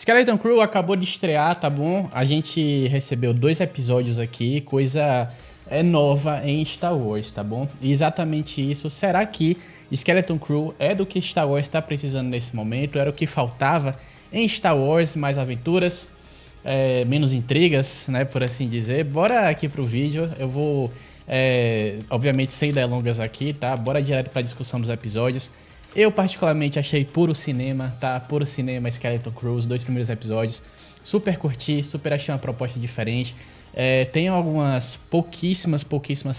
Skeleton Crew acabou de estrear, tá bom? A gente recebeu 2 episódios aqui, coisa nova em Star Wars, tá bom? E exatamente isso. Será que Skeleton Crew é do que Star Wars está precisando nesse momento? Era o que faltava em Star Wars? Mais aventuras, menos intrigas, né? Por assim dizer. Bora aqui pro vídeo. Eu vou, obviamente, sem delongas aqui, tá? Bora direto pra discussão dos episódios. Eu particularmente achei puro cinema, tá? Puro cinema Skeleton Crew, os 2 primeiros episódios. Super curti, super achei uma proposta diferente. Tenho algumas pouquíssimas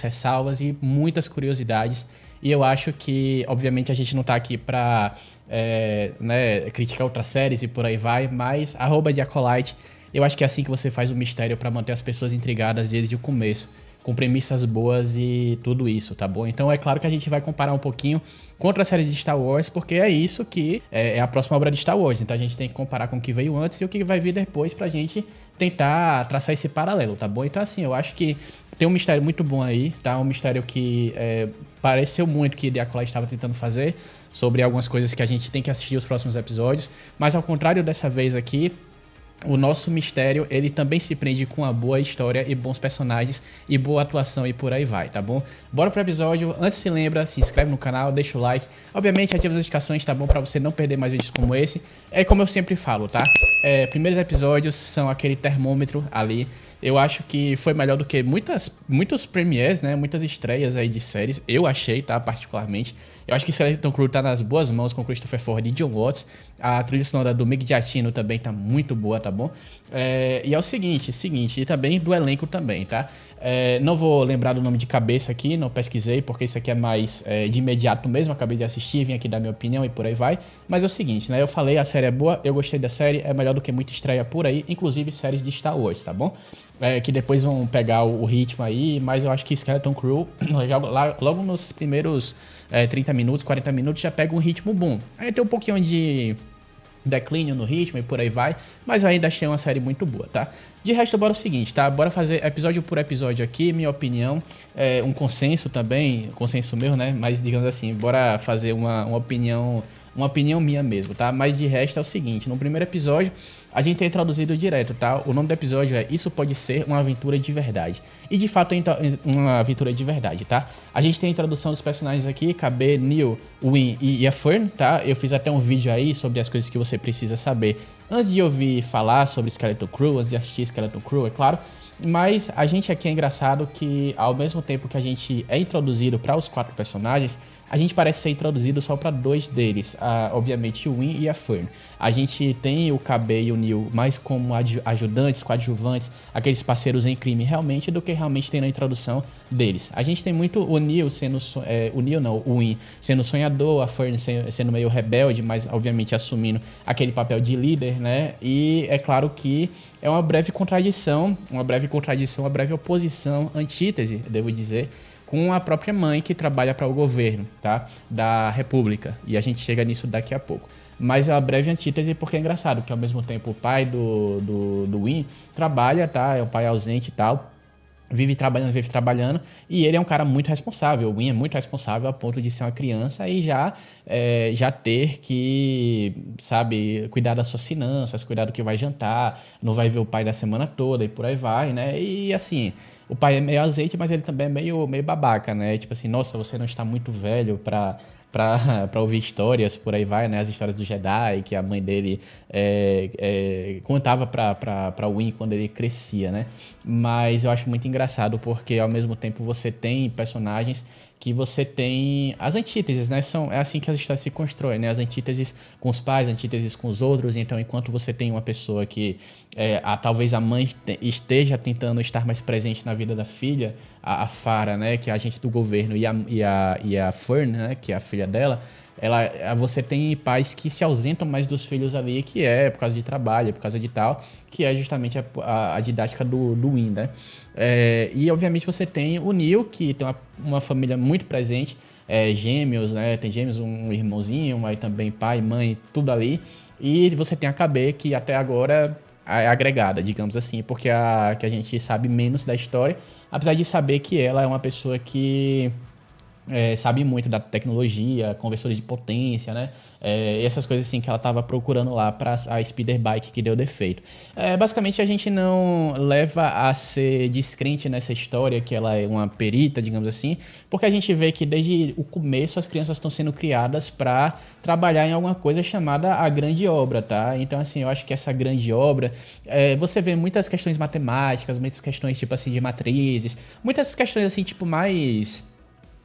ressalvas e muitas curiosidades. E eu acho que, obviamente, a gente não tá aqui pra criticar outras séries e por aí vai, mas @Diacolite, eu acho que é assim que você faz o mistério pra manter as pessoas intrigadas desde o começo, com premissas boas e tudo isso, tá bom? Então é claro que a gente vai comparar um pouquinho com outras séries de Star Wars, porque é isso que é a próxima obra de Star Wars. Então a gente tem que comparar com o que veio antes e o que vai vir depois pra gente tentar traçar esse paralelo, tá bom? Então assim, eu acho que tem um mistério muito bom aí, tá? Um mistério que pareceu muito que The Acolyte estava tentando fazer, sobre algumas coisas que a gente tem que assistir os próximos episódios, mas ao contrário dessa vez aqui, o nosso mistério, ele também se prende com uma boa história e bons personagens e boa atuação e por aí vai, tá bom? Bora pro episódio. Antes, se lembra, se inscreve no canal, deixa o like. Obviamente, ativa as notificações, tá bom? Pra você não perder mais vídeos como esse. É como eu sempre falo, tá? Primeiros episódios são aquele termômetro ali. Eu acho que foi melhor do que muitos premieres, né? Muitas estreias aí de séries. Eu achei, tá? Particularmente. Eu acho que Skeleton Crew tá nas boas mãos com Christopher Ford e John Watts. A trilha sonora do Mick Giacchino também tá muito boa, tá bom? E é o seguinte, e também do elenco também, tá? Não vou lembrar do nome de cabeça aqui, não pesquisei, porque isso aqui é mais de imediato mesmo. Acabei de assistir, vim aqui dar minha opinião e por aí vai. Mas é o seguinte, né? Eu falei, a série é boa, eu gostei da série, é melhor do que muita estreia por aí, inclusive séries de Star Wars, tá bom? Que depois vão pegar o ritmo aí, mas eu acho que Skeleton Crew, logo nos primeiros 30 minutos, 40 minutos, já pega um ritmo bom. Aí tem um pouquinho de declínio no ritmo e por aí vai, mas eu ainda achei uma série muito boa, tá? De resto, bora o seguinte, tá? Bora fazer episódio por episódio aqui, minha opinião, um consenso também, consenso meu, né? Mas digamos assim, bora fazer uma opinião minha mesmo, tá? Mas de resto é o seguinte, no primeiro episódio a gente é introduzido direto, tá? O nome do episódio é Isso Pode Ser Uma Aventura de Verdade. E de fato é uma aventura de verdade, tá? A gente tem a introdução dos personagens aqui, KB, Neil, Win e a Fern, tá? Eu fiz até um vídeo aí sobre as coisas que você precisa saber antes de ouvir falar sobre Skeleton Crew, antes de assistir Skeleton Crew, é claro. Mas a gente aqui é engraçado que ao mesmo tempo que a gente é introduzido para os 4 personagens, a gente parece ser introduzido só para 2 deles, obviamente o Win e a Fern. A gente tem o KB e o Neil mais como ajudantes, coadjuvantes, aqueles parceiros em crime realmente, do que realmente tem na introdução deles. A gente tem muito o Neil sendo, o Win sendo sonhador, a Fern sendo meio rebelde, mas obviamente assumindo aquele papel de líder, né? E é claro que é uma breve contradição, uma breve oposição, antítese, devo dizer, com a própria mãe que trabalha para o governo, tá? Da República. E a gente chega nisso daqui a pouco. Mas é uma breve antítese porque é engraçado, que ao mesmo tempo o pai do Win trabalha, tá? É um pai ausente e tal. Vive trabalhando, e ele é um cara muito responsável. O Win é muito responsável a ponto de ser uma criança e já ter que, sabe, cuidar das suas finanças, cuidar do que vai jantar, não vai ver o pai da semana toda e por aí vai, né? E assim, o pai é meio azeite, mas ele também é meio babaca, né? Tipo assim, nossa, você não está muito velho pra ouvir histórias, por aí vai, né? As histórias do Jedi, que a mãe dele contava pra Win quando ele crescia, né? Mas eu acho muito engraçado porque, ao mesmo tempo, você tem personagens que você tem as antíteses, né? É assim que as histórias se constroem, né? As antíteses com os pais, antíteses com os outros. Então, enquanto você tem uma pessoa que talvez a mãe esteja tentando estar mais presente na vida da filha, a Farah, né? Que é a agente do governo, e a Fern, né? Que é a filha dela. Você tem pais que se ausentam mais dos filhos ali, que é por causa de trabalho, por causa de tal, que é justamente a didática do Win, né? E obviamente você tem o Neil, que tem uma família muito presente, gêmeos, né? Tem gêmeos, um irmãozinho, aí também pai, mãe, tudo ali. E você tem a KB, que até agora é agregada, digamos assim, porque que a gente sabe menos da história, apesar de saber que ela é uma pessoa que sabe muito da tecnologia, conversores de potência, né? Essas coisas assim que ela estava procurando lá para a speeder bike que deu defeito. Basicamente a gente não leva a ser descrente nessa história que ela é uma perita, digamos assim, porque a gente vê que desde o começo as crianças estão sendo criadas para trabalhar em alguma coisa chamada a grande obra, tá? Então assim, eu acho que essa grande obra, você vê muitas questões matemáticas, muitas questões tipo assim de matrizes, muitas questões assim tipo mais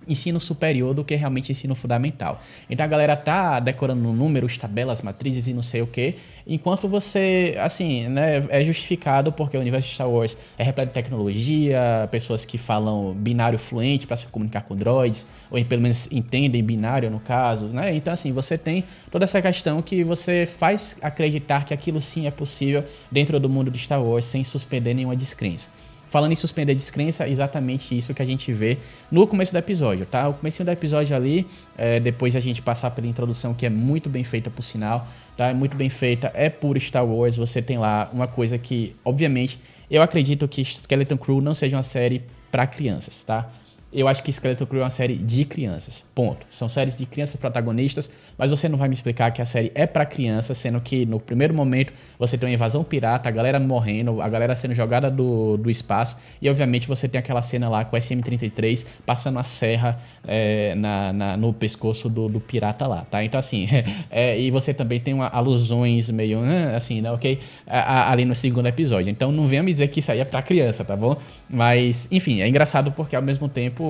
ensino superior do que realmente ensino fundamental. Então a galera tá decorando números, tabelas, matrizes e não sei o que, enquanto você, assim, né, é justificado porque o universo de Star Wars é repleto de tecnologia, pessoas que falam binário fluente para se comunicar com droids, ou pelo menos entendem binário no caso, né? Então assim, você tem toda essa questão que você faz acreditar que aquilo sim é possível dentro do mundo de Star Wars sem suspender nenhuma descrença. Falando em suspender descrença, exatamente isso que a gente vê no começo do episódio, tá? O comecinho do episódio ali, depois a gente passar pela introdução, que é muito bem feita por sinal, tá? É muito bem feita, é puro Star Wars, você tem lá uma coisa que, obviamente, eu acredito que Skeleton Crew não seja uma série para crianças, tá? Eu acho que Skeleton Crew é uma série de crianças, ponto. São séries de crianças protagonistas, mas você não vai me explicar que a série é pra criança, sendo que no primeiro momento você tem uma invasão pirata, a galera morrendo, a galera sendo jogada do espaço, e obviamente você tem aquela cena lá com o SM-33 passando a serra no pescoço do pirata lá, tá? Então assim, e você também tem alusões meio assim, né, ok? Ali no segundo episódio. Então não venha me dizer que isso aí é pra criança, tá bom? Mas, enfim, é engraçado porque ao mesmo tempo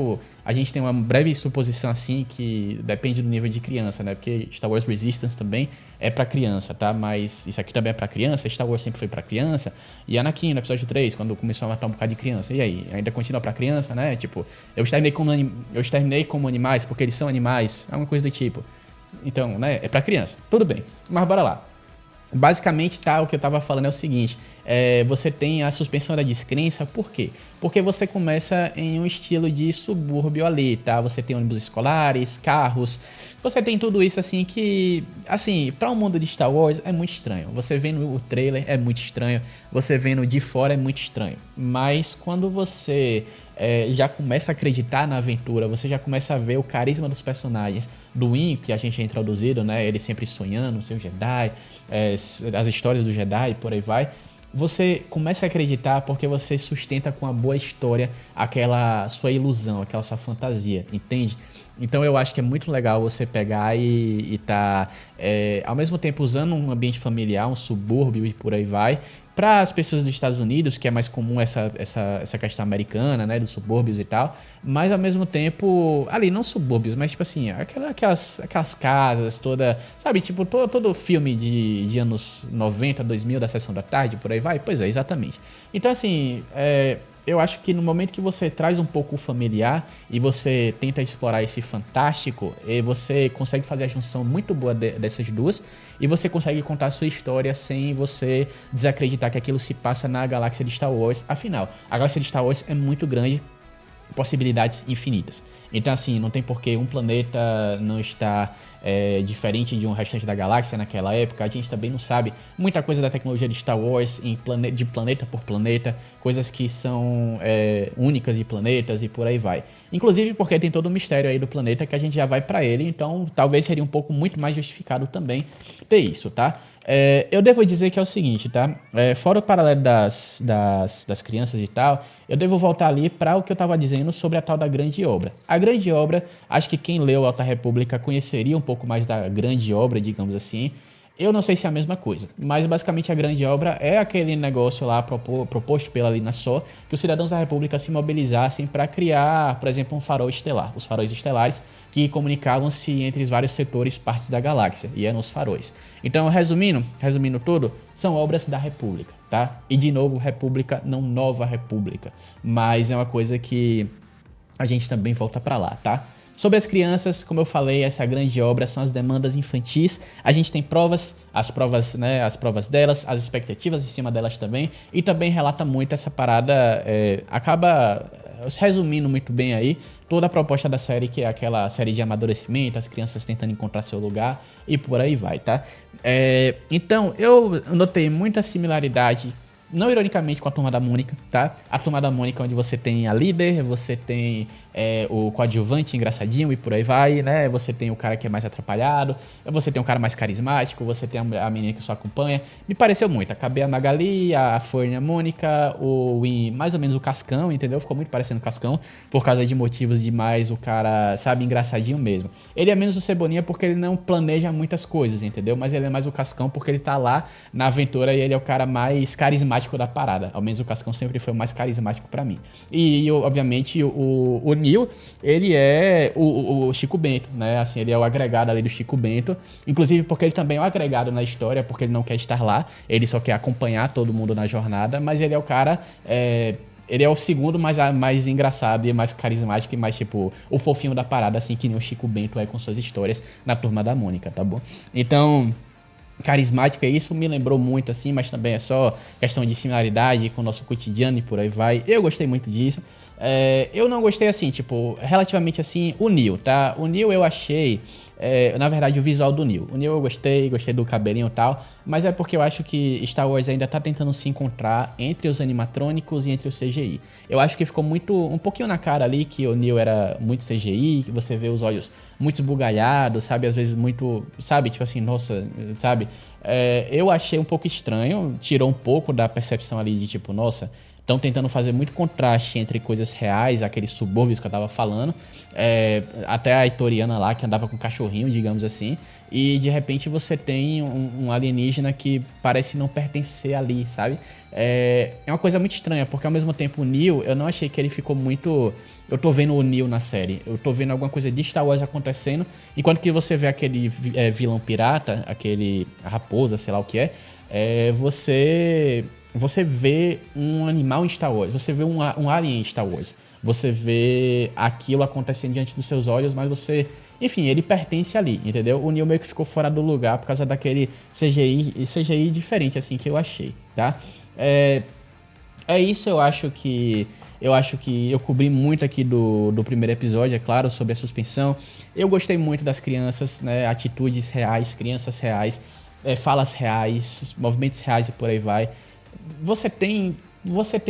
a gente tem uma breve suposição assim que depende do nível de criança, né? Porque Star Wars Resistance também é pra criança, tá? Mas isso aqui também é pra criança, Star Wars sempre foi pra criança. E Anakin no episódio 3, quando começou a matar um bocado de criança. E aí? Ainda continua pra criança, né? Tipo, eu exterminei como animais porque eles são animais. É uma coisa do tipo. Então, né? É pra criança. Tudo bem. Mas bora lá. Basicamente, tá, o que eu tava falando é o seguinte, você tem a suspensão da descrença, por quê? Porque você começa em um estilo de subúrbio ali, tá? Você tem ônibus escolares, carros, você tem tudo isso assim que, assim, para o mundo de Star Wars é muito estranho. Você vendo o trailer é muito estranho, você vendo de fora é muito estranho. Mas quando você já começa a acreditar na aventura, você já começa a ver o carisma dos personagens do Imp, que a gente é introduzido, né? Ele sempre sonhando, ser um Jedi, as histórias do Jedi e por aí vai. Você começa a acreditar porque você sustenta com uma boa história aquela sua ilusão, aquela sua fantasia, entende? Então eu acho que é muito legal você pegar e tá ao mesmo tempo usando um ambiente familiar, um subúrbio e por aí vai. Para as pessoas dos Estados Unidos, que é mais comum essa questão americana, né, dos subúrbios e tal, mas ao mesmo tempo, ali, não subúrbios, mas tipo assim, aquelas casas toda, sabe, tipo, todo filme de anos 90, 2000, da Sessão da Tarde, por aí vai, pois é, exatamente. Então assim, eu acho que no momento que você traz um pouco o familiar e você tenta explorar esse fantástico, você consegue fazer a junção muito boa dessas duas e você consegue contar a sua história sem você desacreditar que aquilo se passa na galáxia de Star Wars. Afinal, a galáxia de Star Wars é muito grande, possibilidades infinitas. Então assim, não tem por que um planeta não estar diferente de um restante da galáxia naquela época. A gente também não sabe muita coisa da tecnologia de Star Wars de planeta por planeta, coisas que são únicas de planetas e por aí vai. Inclusive porque tem todo o mistério aí do planeta que a gente já vai pra ele, então talvez seria um pouco muito mais justificado também ter isso, tá? Eu devo dizer que é o seguinte, tá? Fora o paralelo das crianças e tal, eu devo voltar ali para o que eu estava dizendo sobre a tal da grande obra. A grande obra, acho que quem leu Alta República conheceria um pouco mais da grande obra, digamos assim. Eu não sei se é a mesma coisa, mas basicamente a grande obra é aquele negócio lá proposto pela Lina Só, que os cidadãos da República se mobilizassem para criar, por exemplo, um farol estelar. Os faróis estelares que comunicavam-se entre os vários setores, partes da galáxia, e eram os faróis. Então, resumindo tudo, são obras da República, tá? E de novo, República, não Nova República, mas é uma coisa que a gente também volta para lá, tá? Sobre as crianças, como eu falei, essa grande obra são as demandas infantis. A gente tem provas, as provas delas, as expectativas em cima delas também. E também relata muito essa parada, acaba resumindo muito bem aí toda a proposta da série, que é aquela série de amadurecimento, as crianças tentando encontrar seu lugar e por aí vai, tá? Então, eu notei muita similaridade não ironicamente com a Turma da Mônica, tá? A Turma da Mônica onde você tem a líder, você tem o coadjuvante engraçadinho e por aí vai, né? Você tem o cara que é mais atrapalhado, você tem o cara mais carismático, você tem a menina que só acompanha. Me pareceu muito. Acabei a Magali, a Fern, a Mônica, o Win, mais ou menos o Cascão, entendeu? Ficou muito parecendo o Cascão, por causa de motivos demais, o cara, sabe, engraçadinho mesmo. Ele é menos o Cebolinha porque ele não planeja muitas coisas, entendeu? Mas ele é mais o Cascão porque ele tá lá na aventura e ele é o cara mais carismático da parada. Ao menos o Cascão sempre foi o mais carismático pra mim. E obviamente, o Neil, ele é o Chico Bento, né? Assim, ele é o agregado ali do Chico Bento. Inclusive porque ele também é o agregado na história, porque ele não quer estar lá. Ele só quer acompanhar todo mundo na jornada. Mas ele é o cara... Ele é o segundo mais engraçado e mais carismático e mais, tipo, o fofinho da parada, assim, que nem o Chico Bento é com suas histórias na Turma da Mônica, tá bom? Então, carismático é isso, me lembrou muito, assim, mas também é só questão de similaridade com o nosso cotidiano e por aí vai. Eu gostei muito disso. Eu não gostei, assim, tipo, relativamente, assim, o Neil, tá? O Neil eu achei... na verdade, o visual do Neil. O Neil eu gostei do cabelinho e tal, mas é porque eu acho que Star Wars ainda tá tentando se encontrar entre os animatrônicos e entre o CGI. Eu acho que ficou um pouquinho na cara ali que o Neil era muito CGI, que você vê os olhos muito esbugalhados, sabe? Às vezes muito, sabe? Tipo assim, nossa, sabe? Eu achei um pouco estranho, tirou um pouco da percepção ali de tipo, nossa... Estão tentando fazer muito contraste entre coisas reais, aqueles subúrbios que eu tava falando, até a Itoriana lá, que andava com um cachorrinho, digamos assim, e de repente você tem um alienígena que parece não pertencer ali, sabe? É uma coisa muito estranha, porque ao mesmo tempo o Neil, eu não achei que ele ficou muito... Eu tô vendo o Neil na série, eu tô vendo alguma coisa de Star Wars acontecendo, enquanto que você vê aquele vilão pirata, aquele raposa, sei lá o que você vê um animal em Star Wars, você vê um alien em Star Wars, você vê aquilo acontecendo diante dos seus olhos, mas você... Enfim, ele pertence ali, entendeu? O Neil meio que ficou fora do lugar por causa daquele CGI diferente, assim, que eu achei, tá? Isso, eu acho que eu cobri muito aqui do primeiro episódio, é claro, sobre a suspensão. Eu gostei muito das crianças, né? Atitudes reais, crianças reais, falas reais, movimentos reais e por aí vai. Você tem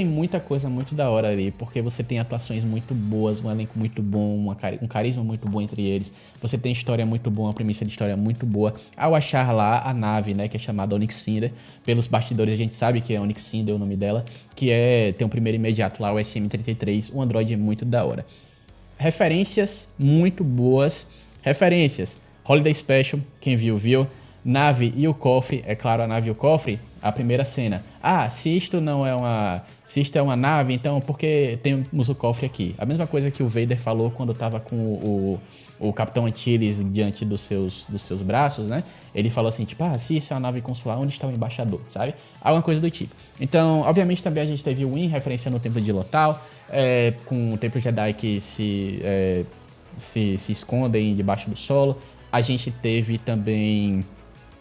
muita coisa muito da hora ali, porque você tem atuações muito boas, um elenco muito bom, um carisma muito bom entre eles. Você tem história muito boa, uma premissa de história muito boa. Ao achar lá a nave, né, que é chamada Onyx Cinder, pelos bastidores a gente sabe que é Onyx Cinder o nome dela, que tem um primeiro imediato lá, o SM-33, um androide muito da hora. Referências muito boas. Referências. Holiday Special, quem viu. Nave e o cofre, é claro, a nave e o cofre, a primeira cena. Se isto é uma nave, então por que temos o cofre aqui? A mesma coisa que o Vader falou quando tava com o Capitão Antilles diante dos seus braços, né? Ele falou assim, tipo, se isso é uma nave consular, onde está o embaixador, sabe? Alguma coisa do tipo. Então, obviamente também a gente teve o Win referenciando o Templo de Lothal, com o Templo Jedi que se escondem debaixo do solo. A gente teve também...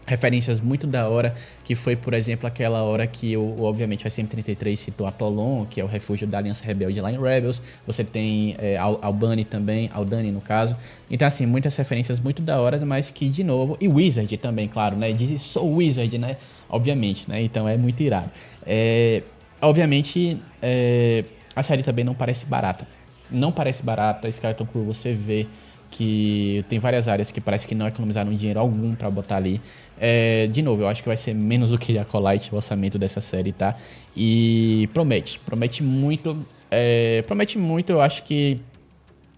referências muito da hora, que foi, por exemplo, aquela hora que obviamente o SM-33 citou Atolon, que é o refúgio da Aliança Rebelde lá em Rebels. Você tem Albany também, Aldhani no caso. Então, assim, muitas referências muito da hora, mas que, de novo... E Wizard também, claro, né? Diz Sou Wizard, né? Obviamente, né? Então é muito irado. Obviamente, a série também não parece barata. Não parece barata. Skeleton Crew, você vê que tem várias áreas que parece que não economizaram dinheiro algum pra botar ali. De novo, eu acho que vai ser menos do que Acolyte o orçamento dessa série, tá? E promete muito. Eu acho que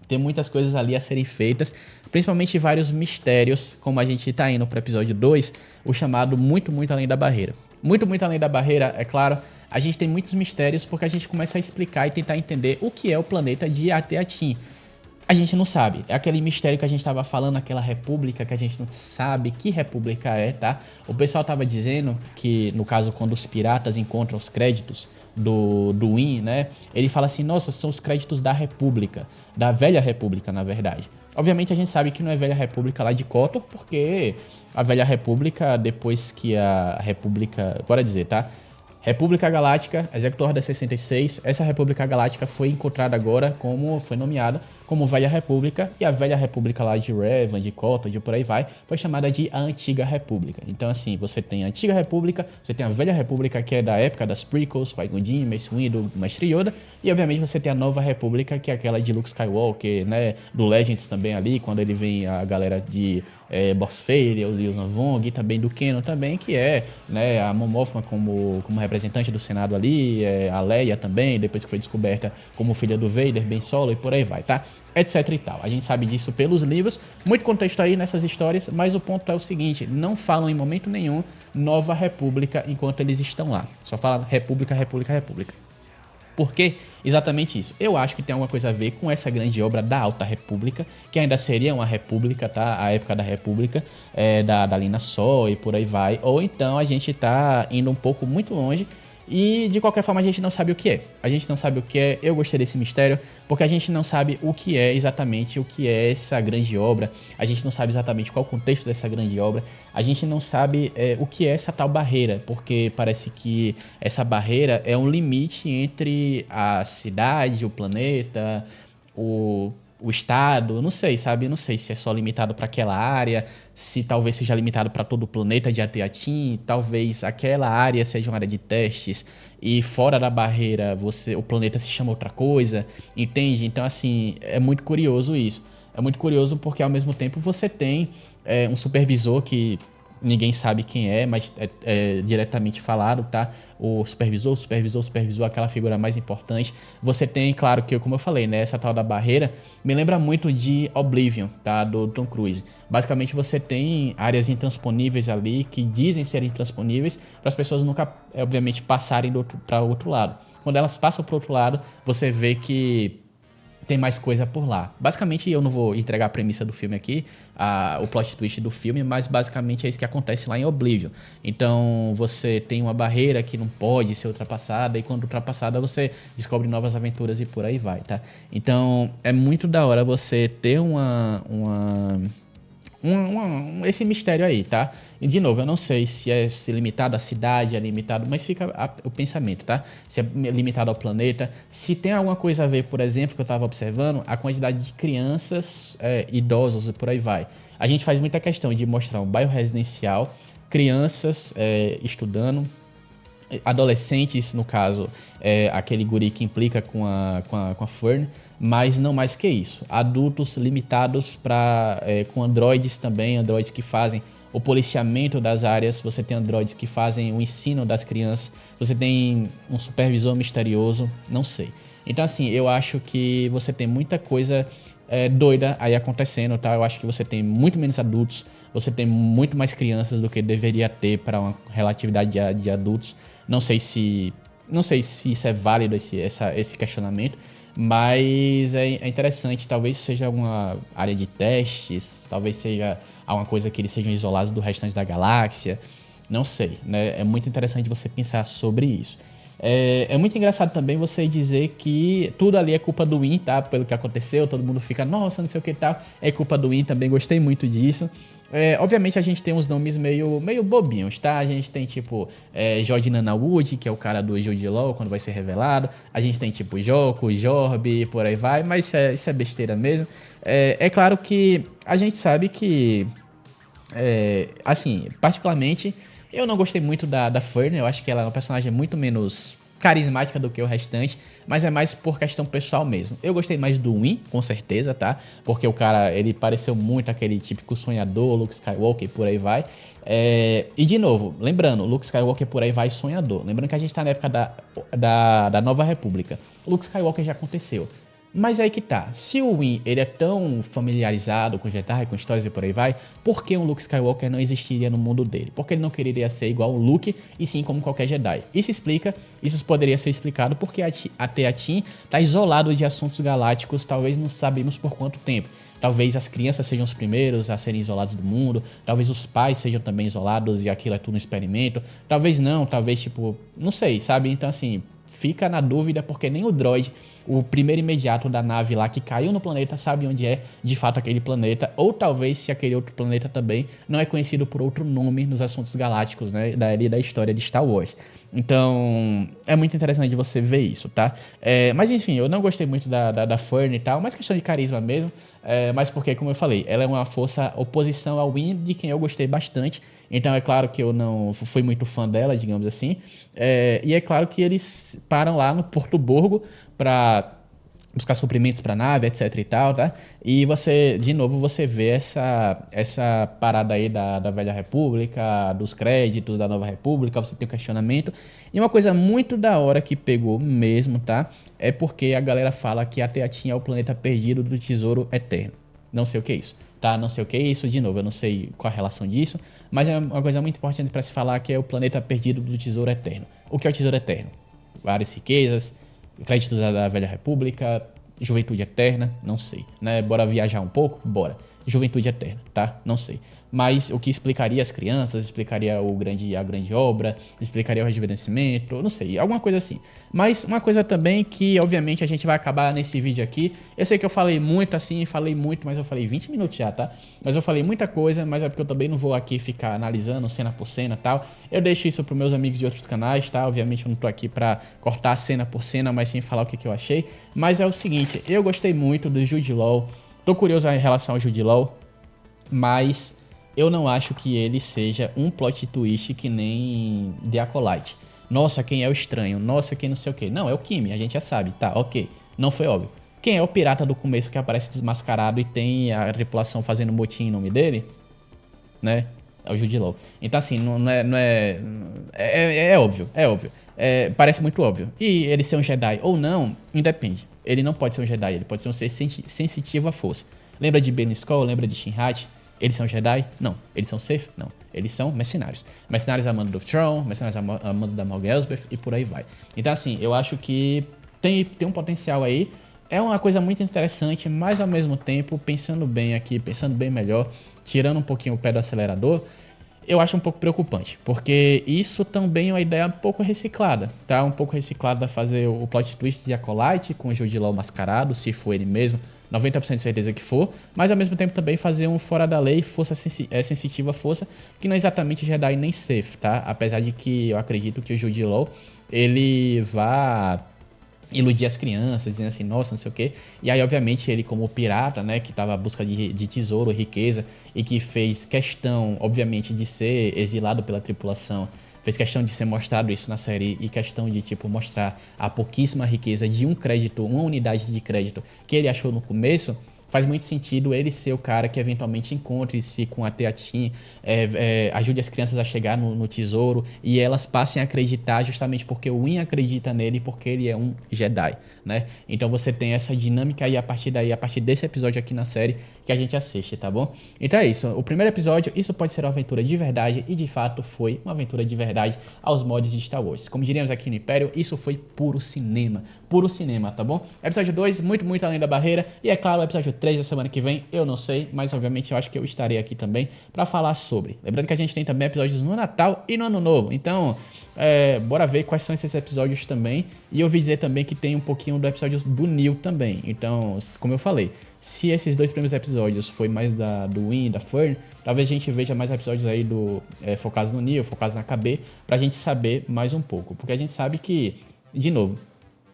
tem muitas coisas ali a serem feitas, principalmente vários mistérios, como a gente tá indo pro episódio 2, o chamado Muito, Muito Além da Barreira. Muito, Muito Além da Barreira, é claro, a gente tem muitos mistérios porque a gente começa a explicar e tentar entender o que é o planeta de Ate-Atin. A gente não sabe. É aquele mistério que a gente tava falando, aquela república que a gente não sabe que república é, tá? O pessoal tava dizendo que, no caso, quando os piratas encontram os créditos do Win, né? Ele fala assim, nossa, são os créditos da república. Da velha república, na verdade. Obviamente a gente sabe que não é velha república lá de Kotor, porque a velha república, depois que a república... Bora dizer, tá? República Galáctica, Executor da 66, essa República Galáctica foi encontrada agora foi nomeada como Velha República, e a Velha República lá de Revan, de Kotor, de por aí vai, foi chamada de a Antiga República. Então assim, você tem a Antiga República, você tem a Velha República, que é da época das prequels, Qui-Gon Jinn, Mace Windu, Mestre Yoda, e obviamente você tem a Nova República, que é aquela de Luke Skywalker, né, do Legends também ali, quando ele vem a galera de Boss Vader, o Yuuzhan Vong, e também do Kanon também, que é, né, a Mon Mothma como representante do Senado ali, a Leia também, depois que foi descoberta como filha do Vader, Ben Solo e por aí vai, tá? Etc e tal. A gente sabe disso pelos livros, muito contexto aí nessas histórias, mas o ponto é o seguinte, não falam em momento nenhum Nova República enquanto eles estão lá. Só fala República, República, República. Por que exatamente isso? Eu acho que tem alguma coisa a ver com essa grande obra da Alta República, que ainda seria uma república, tá? A época da República, da Lina Só e por aí vai. Ou então a gente tá indo um pouco muito longe e de qualquer forma a gente não sabe o que é. A gente não sabe o que é, eu gostei desse mistério, porque a gente não sabe o que é exatamente o que é essa grande obra, a gente não sabe exatamente qual o contexto dessa grande obra, a gente não sabe o que é essa tal barreira, porque parece que essa barreira é um limite entre a cidade, o planeta, o estado, não sei, sabe? Não sei se é só limitado para aquela área, se talvez seja limitado para todo o planeta de Ateatim, talvez aquela área seja uma área de testes e fora da barreira o planeta se chama outra coisa, entende? Então, assim, é muito curioso isso. É muito curioso porque, ao mesmo tempo, você tem um supervisor que ninguém sabe quem é, mas é diretamente falado, tá? O supervisor, aquela figura mais importante. Você tem, claro, que como eu falei, né? Essa tal da barreira me lembra muito de Oblivion, tá? Do Tom Cruise. Basicamente você tem áreas intransponíveis ali que dizem ser intransponíveis para as pessoas nunca, obviamente, passarem para o outro lado. Quando elas passam para o outro lado, você vê que tem mais coisa por lá. Basicamente, eu não vou entregar a premissa do filme aqui, o plot twist do filme, mas basicamente é isso que acontece lá em Oblivion. Então, você tem uma barreira que não pode ser ultrapassada, e quando ultrapassada, você descobre novas aventuras e por aí vai, tá? Então, é muito da hora você ter esse mistério aí, tá? E de novo, eu não sei se é limitado à cidade, é limitado, mas fica o pensamento, tá? Se é limitado ao planeta, se tem alguma coisa a ver, por exemplo, que eu estava observando, a quantidade de crianças, idosos e por aí vai. A gente faz muita questão de mostrar um bairro residencial, crianças estudando, adolescentes, no caso, aquele guri que implica com a Fern, mas não mais que isso. Adultos limitados com androides também, androides que fazem o policiamento das áreas, você tem androides que fazem o ensino das crianças, você tem um supervisor misterioso, não sei. Então, assim, eu acho que você tem muita coisa doida aí acontecendo, tá? Eu acho que você tem muito menos adultos, você tem muito mais crianças do que deveria ter para uma relatividade de adultos. Não sei se isso é válido, esse questionamento, mas é interessante. Talvez seja uma área de testes, talvez seja alguma coisa que eles sejam isolados do restante da galáxia. Não sei, né? É muito interessante você pensar sobre isso. É muito engraçado também você dizer que tudo ali é culpa do Win, tá? Pelo que aconteceu, todo mundo fica, nossa, não sei o que e tal. É culpa do Win, também gostei muito disso. Obviamente a gente tem uns nomes meio bobinhos, tá? A gente tem tipo George Nanawood, que é o cara do Jude Law, quando vai ser revelado. A gente tem tipo Joko, Jorb, por aí vai, mas isso é besteira mesmo. É claro que a gente sabe que, assim, particularmente, eu não gostei muito da Fern. Eu acho que ela é uma personagem muito menos carismática do que o restante, mas é mais por questão pessoal mesmo. Eu gostei mais do Win, com certeza, tá? Porque o cara, ele pareceu muito aquele típico sonhador, Luke Skywalker, por aí vai. E de novo, lembrando, Luke Skywalker por aí vai sonhador. Lembrando que a gente tá na época da Nova República. O Luke Skywalker já aconteceu. Mas aí que tá, se o Win ele é tão familiarizado com Jedi, com histórias e por aí vai, por que um Luke Skywalker não existiria no mundo dele? Porque ele não quereria ser igual o Luke, e sim como qualquer Jedi. Isso poderia ser explicado porque a Teatin tá isolado de assuntos galácticos, talvez não sabemos por quanto tempo. Talvez as crianças sejam os primeiros a serem isolados do mundo, talvez os pais sejam também isolados e aquilo é tudo um experimento, talvez não, talvez tipo, não sei, sabe? Então assim, fica na dúvida porque nem o droid, o primeiro imediato da nave lá que caiu no planeta, sabe onde é de fato aquele planeta, ou talvez se aquele outro planeta também não é conhecido por outro nome nos assuntos galácticos, né, da história de Star Wars. Então, é muito interessante você ver isso, tá? Mas enfim, eu não gostei muito da Fern e tal, mas questão de carisma mesmo. Mas porque, como eu falei, ela é uma força oposição ao Win, de quem eu gostei bastante. Então é claro que eu não fui muito fã dela, digamos assim. E é claro que eles param lá no Porto Borgo para buscar suprimentos para a nave, etc e tal, tá? E você, de novo, você vê essa parada aí da Velha República, dos créditos da Nova República, você tem o questionamento. E uma coisa muito da hora que pegou mesmo, tá? É porque a galera fala que a Teatinha é o planeta perdido do Tesouro Eterno. Não sei o que é isso, tá? Não sei o que é isso, de novo, eu não sei qual a relação disso, mas é uma coisa muito importante para se falar que é o planeta perdido do Tesouro Eterno. O que é o Tesouro Eterno? Várias riquezas, créditos da Velha República, juventude eterna, não sei, né? Bora viajar um pouco? Bora. Juventude eterna, tá? Não sei. Mas o que explicaria as crianças, explicaria a grande obra, explicaria o rejuvenescimento, não sei, alguma coisa assim. Mas uma coisa também que, obviamente, a gente vai acabar nesse vídeo aqui. Eu sei que eu falei muito assim, falei muito, mas eu falei 20 minutos já, tá? Mas eu falei muita coisa, mas é porque eu também não vou aqui ficar analisando cena por cena e tal. Eu deixo isso pros meus amigos de outros canais, tá? Obviamente eu não tô aqui pra cortar cena por cena, mas sem falar o que eu achei. Mas é o seguinte, eu gostei muito do Jude Law. Tô curioso em relação ao Jude Law, mas eu não acho que ele seja um plot twist que nem The Acolyte. Nossa, quem é o estranho? Nossa, quem não sei o quê. Não, é o Kimi, a gente já sabe, tá, ok. Não foi óbvio. Quem é o pirata do começo que aparece desmascarado e tem a tripulação fazendo motim em nome dele? Né? É o Jude Law. Então assim, é óbvio, é óbvio. Parece muito óbvio. E ele ser um Jedi ou não, independe. Ele não pode ser um Jedi, ele pode ser um ser sensitivo à força. Lembra de Ben Skull, lembra de Shinhat? Eles são Jedi? Não. Eles são Sith? Não. Eles são mercenários. Mercenários a mando do Throne, mercenários a mando da Mal Elsbeth e por aí vai. Então assim, eu acho que tem um potencial aí. É uma coisa muito interessante, mas ao mesmo tempo, pensando bem aqui, pensando bem melhor, tirando um pouquinho o pé do acelerador, eu acho um pouco preocupante, porque isso também é uma ideia um pouco reciclada, tá? Um pouco reciclada fazer o plot twist de Acolyte com o Jude Law mascarado, se for ele mesmo, 90% de certeza que for, mas ao mesmo tempo também fazer um fora da lei, força sensitiva à força, que não é exatamente Jedi nem Sith, tá? Apesar de que eu acredito que o Jude Law, ele vá iludir as crianças, dizendo assim, nossa, não sei o quê. E aí, obviamente, ele como pirata, né, que estava à busca de tesouro, riqueza, e que fez questão, obviamente, de ser exilado pela tripulação, fez questão de ser mostrado isso na série e questão de, tipo, mostrar a pouquíssima riqueza de um crédito, uma unidade de crédito que ele achou no começo. Faz muito sentido ele ser o cara que eventualmente encontre-se com a Teatin, ajude as crianças a chegar no tesouro e elas passem a acreditar justamente porque o Win acredita nele, porque ele é um Jedi, né? Então você tem essa dinâmica aí a partir daí, a partir desse episódio aqui na série que a gente assiste, tá bom? Então é isso, o primeiro episódio, isso pode ser uma aventura de verdade e de fato foi uma aventura de verdade aos mods de Star Wars. Como diríamos aqui no Império, isso foi puro cinema, tá bom? Episódio 2, muito, muito além da barreira e é claro, o episódio 3 da semana que vem, eu não sei, mas obviamente eu acho que eu estarei aqui também pra falar sobre. Lembrando que a gente tem também episódios no Natal e no Ano Novo, então bora ver quais são esses episódios também. E eu ouvi dizer também que tem um pouquinho do episódio do Neil também, então, como eu falei, se esses dois primeiros episódios foi mais do Win e da Fern, talvez a gente veja mais episódios aí focados no Neil, focados na KB, pra gente saber mais um pouco. Porque a gente sabe que, de novo,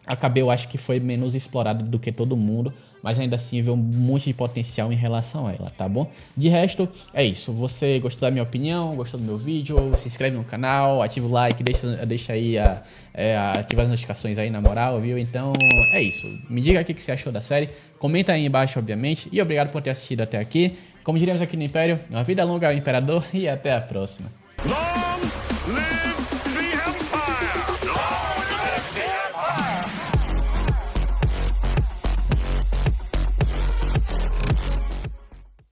a KB eu acho que foi menos explorada do que todo mundo, mas ainda assim vê um monte de potencial em relação a ela, tá bom? De resto, é isso. Você gostou da minha opinião, gostou do meu vídeo, se inscreve no canal, ativa o like, deixa aí ativa as notificações aí na moral, viu? Então, é isso. Me diga o que você achou da série, comenta aí embaixo, obviamente, e obrigado por ter assistido até aqui. Como diríamos aqui no Império, uma vida longa ao Imperador e até a próxima.